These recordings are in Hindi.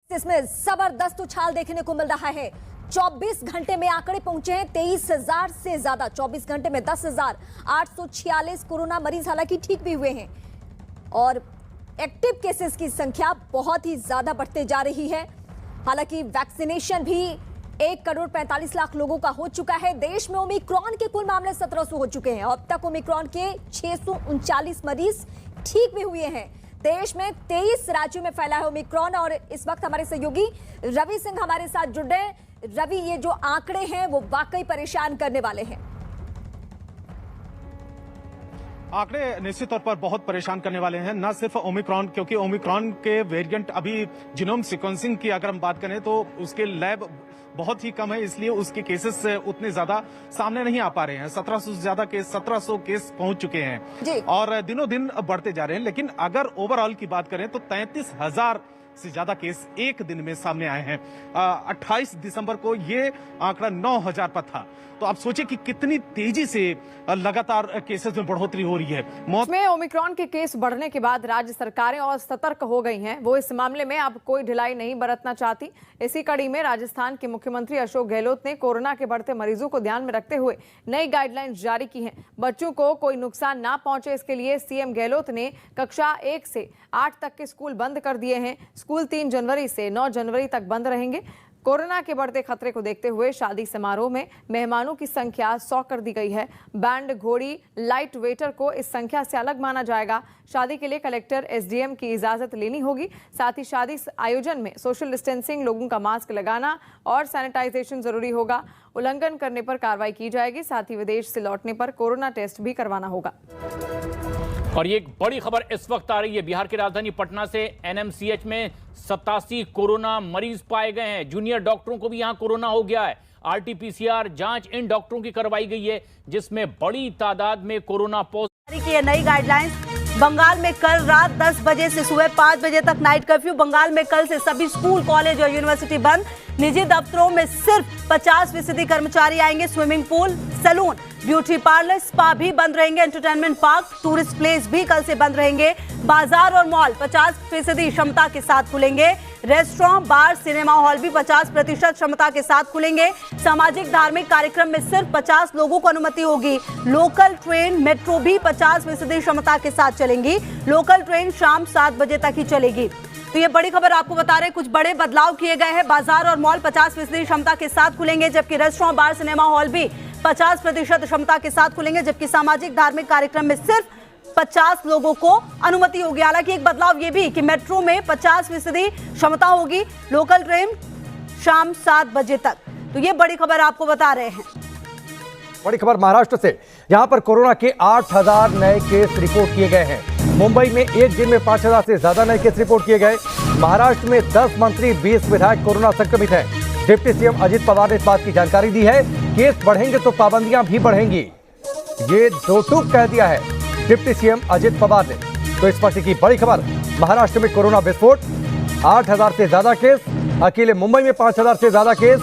इसमें जबरदस्त उछाल देखने को मिल रहा है। 24 घंटे में आंकड़े पहुंचे हैं 23,000 से ज्यादा। 24 घंटे में 10,846 कोरोना मरीज हालांकि ठीक भी हुए हैं और एक्टिव केसेस की संख्या बहुत ही ज्यादा बढ़ते जा रही है। हालांकि वैक्सीनेशन भी 1,45,00,000 लोगों का हो चुका है। देश में ओमिक्रॉन के कुल मामले 1700 हो चुके हैं। अब तक ओमिक्रॉन के 639 मरीज ठीक भी हुए हैं। देश में 23 राज्यों में फैला है ओमिक्रॉन और इस वक्त हमारे सहयोगी रवि सिंह हमारे साथ जुड़ रहे हैं। रवि, ये जो आंकड़े हैं वो वाकई परेशान करने वाले हैं। आंकड़े निश्चित तौर पर बहुत परेशान करने वाले हैं, न सिर्फ ओमिक्रॉन, क्योंकि ओमिक्रॉन के वेरिएंट अभी जीनोम सीक्वेंसिंग की अगर हम बात करें तो उसके लैब बहुत ही कम है, इसलिए उसके केसेस उतने ज्यादा सामने नहीं आ पा रहे हैं। 1700 से ज्यादा केस 1700 केस पहुंच चुके हैं और दिनों दिन बढ़ते जा रहे हैं। लेकिन अगर ओवरऑल की बात करें तो 33,000 से ज्यादा केस एक दिन में सामने आए हैं। 28 दिसंबर को ये आंकड़ा 9,000 पर था। तो आप सोचिए कि कितनी तेजी से लगातार केसेस में बढ़ोतरी हो रही है। मौत में ओमिक्रॉन के केस बढ़ने के बाद राज्य सरकारें और सतर्क हो गई हैं। वो इस मामले में अब कोई ढिलाई नहीं बरतना चाहती। इसी कड़ी में राजस्थान के मुख्यमंत्री अशोक गहलोत ने कोरोना के बढ़ते मरीजों को ध्यान में रखते हुए नई गाइडलाइंस जारी की हैं। बच्चों को कोई नुकसान ना पहुंचे, इसके लिए सीएम गहलोत ने कक्षा 1 से 8 तक के स्कूल बंद कर दिए हैं। स्कूल 3 जनवरी से 9 जनवरी तक बंद रहेंगे। कोरोना के बढ़ते खतरे को देखते हुए शादी समारोह में मेहमानों की संख्या 100 कर दी गई है। बैंड, घोड़ी, लाइट वेटर को इस संख्या से अलग माना जाएगा। शादी के लिए कलेक्टर, एसडीएम की इजाजत लेनी होगी। साथ ही शादी आयोजन में सोशल डिस्टेंसिंग, लोगों का मास्क लगाना और सैनिटाइजेशन जरूरी होगा। उल्लंघन करने पर कार्रवाई की जाएगी। साथ ही विदेश से लौटने पर कोरोना टेस्ट भी करवाना होगा। और ये एक बड़ी खबर इस वक्त आ रही है। बिहार की राजधानी पटना से एनएमसीएच में 87 कोरोना मरीज पाए गए हैं। जूनियर डॉक्टरों को भी यहां कोरोना हो गया है। आरटीपीसीआर जांच इन डॉक्टरों की करवाई गई है, जिसमें बड़ी तादाद में कोरोना पॉजिटिव की नई गाइडलाइंस। बंगाल में कल रात 10 बजे से सुबह 5 बजे तक नाइट कर्फ्यू। बंगाल में कल से सभी स्कूल, कॉलेज और यूनिवर्सिटी बंद। निजी दफ्तरों में सिर्फ 50% कर्मचारी आएंगे। Swimming pool, salon, beauty parlour, spa भी बंद रहेंगे। एंटरटेनमेंट पार्क, टूरिस्ट प्लेस भी कल से बंद रहेंगे। बाजार और मॉल 50% क्षमता के साथ खुलेंगे। रेस्टोरेंट, बार, सिनेमा हॉल भी 50% क्षमता के साथ खुलेंगे। सामाजिक धार्मिक कार्यक्रम में सिर्फ 50 लोगों को अनुमति होगी। लोकल ट्रेन, मेट्रो भी 50% क्षमता के साथ चलेंगी। लोकल ट्रेन शाम 7 बजे तक ही चलेगी। तो ये बड़ी खबर आपको बता रहे हैं, कुछ बड़े बदलाव किए गए हैं। बाजार और मॉल 50% क्षमता के साथ खुलेंगे, जबकि रेस्टोरेंट, बार, सिनेमा हॉल भी 50% क्षमता के साथ खुलेंगे। जबकि सामाजिक धार्मिक कार्यक्रम में सिर्फ 50 लोगों को अनुमति होगी। हालांकि एक बदलाव ये भी कि मेट्रो में 50% क्षमता होगी। लोकल ट्रेन शाम 7 बजे तक। तो ये बड़ी खबर आपको बता रहे हैं। बड़ी खबर महाराष्ट्र से, यहां पर कोरोना के 8,000 नए केस रिपोर्ट किए गए हैं। मुंबई में एक दिन में 5,000 से ज्यादा नए केस रिपोर्ट किए गए। महाराष्ट्र में 10 मंत्री, 20 विधायक कोरोना संक्रमित हैं। डिप्टी सीएम अजित पवार ने इस बात की जानकारी दी है। केस बढ़ेंगे तो पाबंदियां भी बढ़ेंगी, ये दो टूक कह दिया है डिप्टी सीएम अजित पवार ने। तो इस वक्त की बड़ी खबर, महाराष्ट्र में कोरोना विस्फोट, 8,000 से ज्यादा केस। अकेले मुंबई में 5,000 से ज्यादा केस।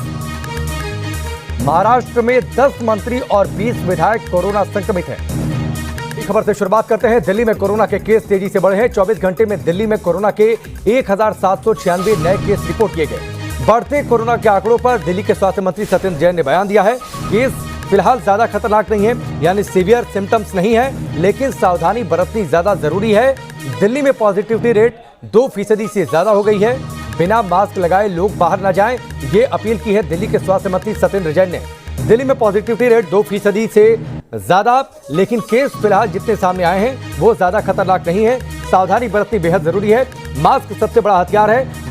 महाराष्ट्र में 10 मंत्री और 20 विधायक कोरोना संक्रमित हैं। खबर से शुरुआत करते हैं। दिल्ली में कोरोना के केस तेजी से बढ़े हैं। 24 घंटे में दिल्ली में कोरोना के 1,796 नए केस रिपोर्ट किए गए। बढ़ते कोरोना के आंकड़ों पर दिल्ली के स्वास्थ्य मंत्री सत्येंद्र जैन ने बयान दिया है। केस फिलहाल ज्यादा खतरनाक नहीं है, यानी सीवियर सिम्टम्स नहीं है, लेकिन सावधानी बरतनी ज्यादा जरूरी है। दिल्ली में पॉजिटिविटी रेट 2% से ज्यादा हो गई है। बिना मास्क लगाए लोग बाहर न जाएं, ये अपील की है दिल्ली के स्वास्थ्य मंत्री सत्येंद्र जैन ने। दिल्ली में पॉजिटिविटी रेट 2% से ज्यादा, लेकिन केस फिलहाल जितने सामने आए हैं वो ज्यादा खतरनाक नहीं है। सावधानी बरतनी बेहद जरूरी है। मास्क सबसे बड़ा हथियार है